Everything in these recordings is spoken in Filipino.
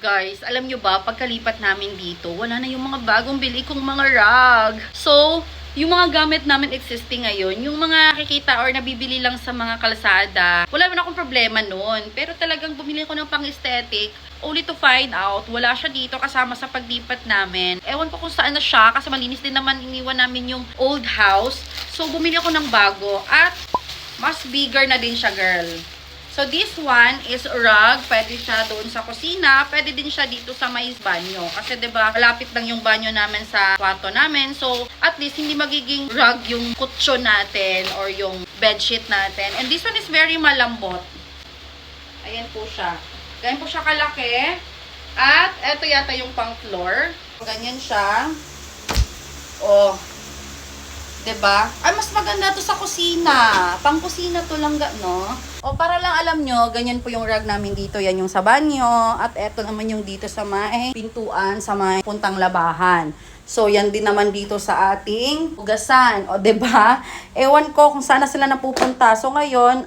Guys, alam nyo ba, pagkalipat namin dito, wala na yung mga bagong bili kong mga rug. So, yung mga gamit namin existing ngayon, yung mga nakikita or nabibili lang sa mga kalsada, wala naman akong problema nun. Pero talagang bumili ko ng pang-aesthetic, only to find out, wala siya dito kasama sa paglipat namin. Ewan ko kung saan na siya, kasi malinis din naman iniwan namin yung old house. So, bumili ako ng bago at mas bigger na din siya, girl. So, this one is rug. Pwede siya doon sa kusina. Pwede din siya dito sa may banyo. Kasi, diba, malapit lang yung banyo namin sa kwarto namin. So, at least, hindi magiging rug yung kutsyon natin or yung bedsheet natin. And this one is very malambot. Ayan po siya. Ganyan po siya kalaki. At, eto yata yung pang floor. Ganyan siya. Oh. Diba? Ay, mas maganda to sa kusina. Pang kusina to lang, no? O, para lang alam nyo, ganyan po yung rug namin dito. Yan yung sa banyo. At eto naman yung dito sa may pintuan, sa may puntang labahan. So, yan din naman dito sa ating hugasan. O, diba? Ewan ko kung saan na sila napupunta. So, ngayon,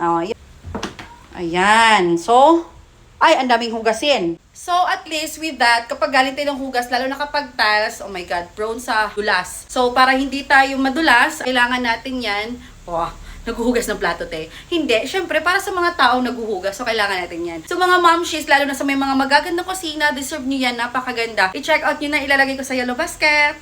ayan. So, ay, ang daming hugasin. So, at least with that, kapag galing tayo ng hugas, lalo na kapag tiles, oh my God, prone sa dulas. So, para hindi tayo madulas, kailangan natin yan. Oh, naghuhugas ng plato, te. Hindi, syempre, para sa mga taong naghuhugas, so kailangan natin yan. So, mga momshies, lalo na sa may mga magagandang kusina, deserve nyo yan, napakaganda. I-check out nyo na, ilalagay ko sa yellow basket.